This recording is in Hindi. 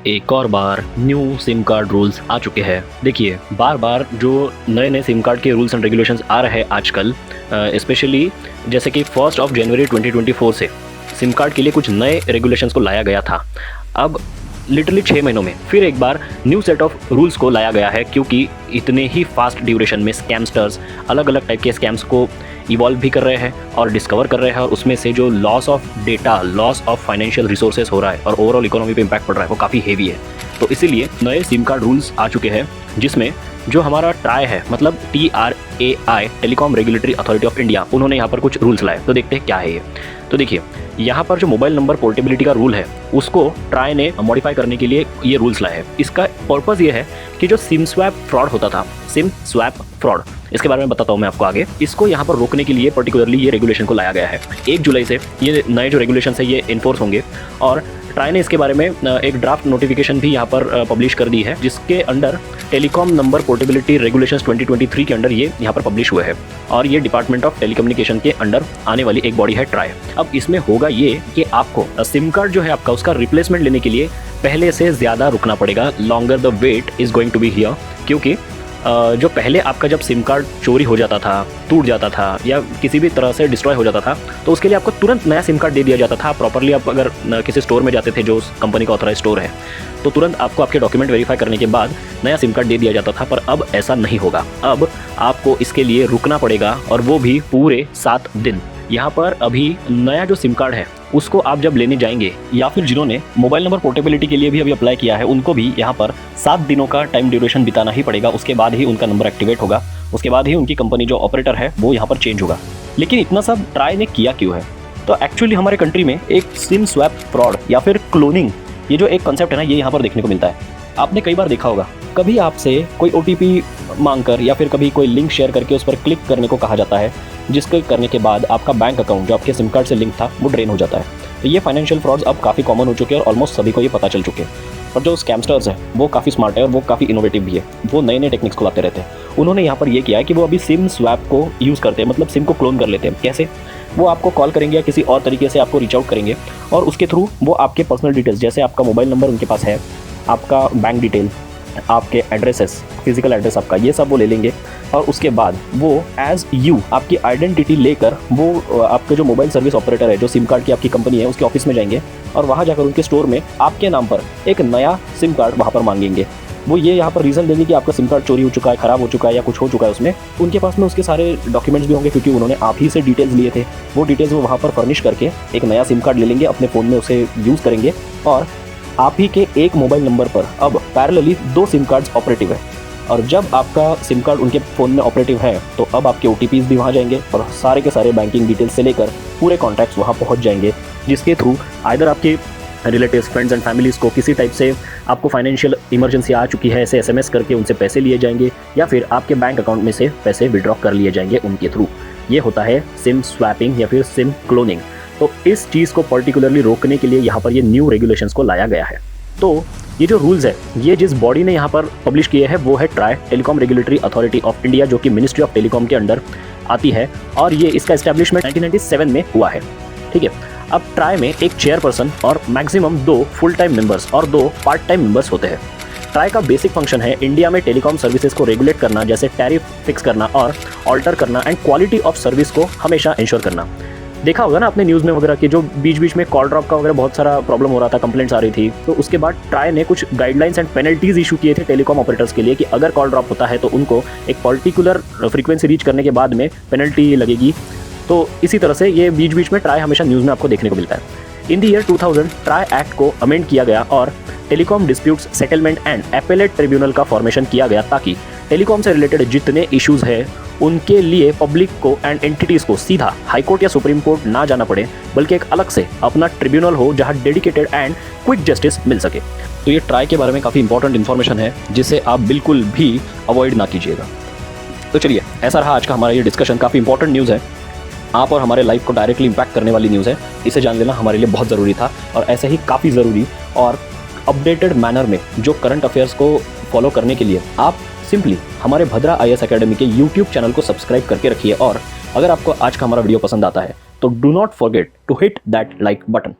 एक और बार न्यू सिम कार्ड रूल्स आ चुके हैं। देखिए, बार बार जो नए नए सिम कार्ड के रूल्स एंड रेगुलेशंस आ रहे हैं आजकल, स्पेशली जैसे कि 1 जनवरी 2024 से सिम कार्ड के लिए कुछ नए रेगुलेशंस को लाया गया था। अब लिटरली 6 महीनों में फिर एक बार न्यू सेट ऑफ रूल्स को लाया गया है, क्योंकि इतने ही फास्ट ड्यूरेशन में स्कैमस्टर्स अलग अलग टाइप के स्कैम्स को इवॉल्व भी कर रहे हैं और डिस्कवर कर रहे हैं, और उसमें से जो loss of data, loss of financial resources हो रहा है और ओवरऑल इकोनॉमी पे इम्पैक्ट पड़ रहा है, वो काफ़ी हेवी है। तो इसीलिए नए सिम कार्ड रूल्स आ चुके हैं, जिसमें जो हमारा ट्राई है, मतलब TRAI, telecom regulatory authority of India, उन्होंने यहाँ पर कुछ रूल्स लाए। तो देखते हैं क्या है ये। तो देखिए, यहाँ पर जो मोबाइल नंबर पोर्टेबिलिटी का रूल है, उसको ट्राई ने मॉडिफाई करने के लिए ये रूल्स लाए हैं। इसका पर्पस ये है कि जो सिम स्वैप फ्रॉड होता था, सिम स्वैप फ्रॉड, इसके बारे में बताता हूँ मैं आपको आगे। इसको यहाँ पर रोकने के लिए पर्टिकुलरली ये रेगुलेशन को लाया गया है। 1 जुलाई से ये नए जो रेगुलेशन है ये इन्फोर्स होंगे, और ट्राई ने इसके बारे में एक ड्राफ्ट नोटिफिकेशन भी यहाँ पर पब्लिश कर दी है, जिसके under telecom number portability regulations 2023 के अंडर ये यहाँ पर पब्लिश हुए हैं, और ये डिपार्टमेंट ऑफ टेलीकम्युनिकेशन के अंडर आने वाली एक बॉडी है ट्राई। अब इसमें होगा ये कि आपको सिम कार्ड जो है आपका, उसका रिप्लेसमेंट लेने के लिए पहले से ज़्यादा रुकना पड़ेगा। Longer the wait is going to be here, क्योंकि जो पहले आपका जब सिम कार्ड चोरी हो जाता था, टूट जाता था या किसी भी तरह से डिस्ट्रॉय हो जाता था, तो उसके लिए आपको तुरंत नया सिम कार्ड दे दिया जाता था। प्रॉपरली आप अगर किसी स्टोर में जाते थे जो उस कंपनी का ऑथराइज स्टोर है, तो तुरंत आपको आपके डॉक्यूमेंट वेरीफाई करने के बाद नया सिम कार्ड दे दिया जाता था। पर अब ऐसा नहीं होगा। अब आपको इसके लिए रुकना पड़ेगा, और वो भी पूरे 7 दिन। यहाँ पर अभी नया जो सिम कार्ड है उसको आप जब लेने जाएंगे, या फिर जिन्होंने मोबाइल नंबर पोर्टेबिलिटी के लिए भी अभी अप्लाई किया है, उनको भी यहाँ पर 7 दिनों का टाइम ड्यूरेशन बिताना ही पड़ेगा। उसके बाद ही उनका नंबर एक्टिवेट होगा, उसके बाद ही उनकी कंपनी जो ऑपरेटर है वो यहाँ पर चेंज होगा। लेकिन इतना सब ट्राई ने किया क्यों है? तो एक्चुअली हमारे कंट्री में एक सिम स्वैप फ्रॉड या फिर क्लोनिंग, ये जो एक कॉन्सेप्ट है ना, ये यहाँ पर देखने को मिलता है। आपने कई बार देखा होगा, कभी आपसे कोई OTP मांगकर या फिर कभी कोई लिंक शेयर करके उस पर क्लिक करने को कहा जाता है, जिसके करने के बाद आपका बैंक अकाउंट जो आपके सिम कार्ड से लिंक था वो ड्रेन हो जाता है। तो ये फाइनेंशियल फ्रॉड्स अब काफ़ी कॉमन हो चुके हैं और ऑलमोस्ट सभी को ये पता चल चुके हैं। और जो स्कैमस्टर्स हैं वो काफ़ी स्मार्ट है और वो काफ़ी इनोवेटिव भी है। वो नए नए टेक्निक्स को लाते रहते हैं। उन्होंने यहाँ पर ये किया है कि वो अभी सिम स्वैप को यूज़ करते हैं, मतलब सिम को क्लोन कर लेते हैं। कैसे? वो आपको कॉल करेंगे या किसी और तरीके से आपको रीच आउट करेंगे, और उसके थ्रू वो आपके पर्सनल डिटेल्स, जैसे आपका मोबाइल नंबर उनके पास है, आपका बैंक डिटेल, आपके एड्रेसेस, फिजिकल एड्रेस आपका, ये सब वो ले लेंगे। और उसके बाद वो एज यू आपकी आइडेंटिटी लेकर वो आपके जो मोबाइल सर्विस ऑपरेटर है, जो सिम कार्ड की आपकी कंपनी है, उसके ऑफिस में जाएंगे, और वहाँ जाकर उनके स्टोर में आपके नाम पर एक नया सिम कार्ड वहाँ पर मांगेंगे। वो ये यहाँ पर रीज़न देंगे कि आपका सिम कार्ड चोरी हो चुका है, ख़राब हो चुका है या कुछ हो चुका है उसमें। उनके पास में उसके सारे डॉक्यूमेंट्स भी होंगे, क्योंकि उन्होंने आप ही से डिटेल्स लिए थे। वो डिटेल्स वो वहाँ पर फर्निश करके एक नया सिम कार्ड ले लेंगे, अपने फ़ोन में उसे यूज़ करेंगे, और आप ही के एक मोबाइल नंबर पर अब पैरेलली 2 सिम कार्ड्स ऑपरेटिव है। और जब आपका सिम कार्ड उनके फ़ोन में ऑपरेटिव है, तो अब आपके OTPs भी वहाँ जाएंगे, और सारे के सारे बैंकिंग डिटेल्स से लेकर पूरे कॉन्टैक्ट्स वहाँ पहुँच जाएंगे, जिसके थ्रू आइदर आपके रिलेटिव्स, फ्रेंड्स एंड फैमिलीज़ को किसी टाइप से आपको फाइनेंशियल इमरजेंसी आ चुकी है ऐसे SMS करके उनसे पैसे लिए जाएंगे, या फिर आपके बैंक अकाउंट में से पैसे विड्रॉ कर लिए जाएंगे उनके थ्रू। ये होता है सिम स्वैपिंग या फिर सिम क्लोनिंग। तो इस चीज़ को पर्टिकुलरली रोकने के लिए यहाँ पर ये न्यू रेगुलेशंस को लाया गया है। तो ये जो रूल्स है, ये जिस बॉडी ने यहाँ पर पब्लिश किए हैं वो है try, telecom regulatory authority of India, जो कि मिनिस्ट्री ऑफ टेलीकॉम के अंडर आती है, और ये इसका एस्टैब्लिशमेंट 1997 में हुआ है। ठीक है। अब ट्राई में एक चेयरपर्सन और मैक्सिमम 2 फुल टाइम मेंबर्स और 2 पार्ट टाइम मेंबर्स होते हैं। ट्राई का बेसिक फंक्शन है इंडिया में टेलीकॉम सर्विसेज को रेगुलेट करना, जैसे टैरिफ फिक्स करना और ऑल्टर करना, एंड क्वालिटी ऑफ सर्विस को हमेशा इंश्योर करना। देखा होगा ना आपने न्यूज़ में वगैरह कि जो बीच बीच में कॉल ड्रॉप का वगैरह बहुत सारा प्रॉब्लम हो रहा था, कंप्लेंट्स आ रही थी, तो उसके बाद ट्राई ने कुछ गाइडलाइंस एंड पेनल्टीज इशू किए थे टेलीकॉम ऑपरेटर्स के लिए कि अगर कॉल ड्रॉप होता है तो उनको एक पर्टिकुलर फ्रीक्वेंसी रीच करने के बाद में पेनल्टी लगेगी। तो इसी तरह से ये बीच बीच में ट्राई हमेशा न्यूज़ में आपको देखने को मिलता है। In the year 2000 try act को अमेंड किया गया और telecom disputes settlement and appellate tribunal का फॉर्मेशन किया गया, ताकि टेलीकॉम से रिलेटेड जितने इश्यूज़ हैं उनके लिए पब्लिक को एंड एंटिटीज़ को सीधा हाई कोर्ट या सुप्रीम कोर्ट ना जाना पड़े, बल्कि एक अलग से अपना ट्रिब्यूनल हो जहां डेडिकेटेड एंड क्विक जस्टिस मिल सके। तो ये ट्राई के बारे में काफ़ी इंपॉर्टेंट इन्फॉर्मेशन है, जिसे आप बिल्कुल भी अवॉइड ना कीजिएगा। तो चलिए, ऐसा रहा आज का हमारा ये डिस्कशन। काफ़ी इंपॉर्टेंट न्यूज़ है, आप और हमारे लाइफ को डायरेक्टली इम्पैक्ट करने वाली न्यूज़ है। इसे जान लेना हमारे लिए बहुत ज़रूरी था, और ऐसे ही काफ़ी ज़रूरी और अपडेटेड मैनर में जो करंट अफेयर्स को फॉलो करने के लिए आप सिंपली हमारे भद्रा IAS अकेडमी के YouTube चैनल को सब्सक्राइब करके रखिए। और अगर आपको आज का हमारा वीडियो पसंद आता है तो do not forget to hit that like button.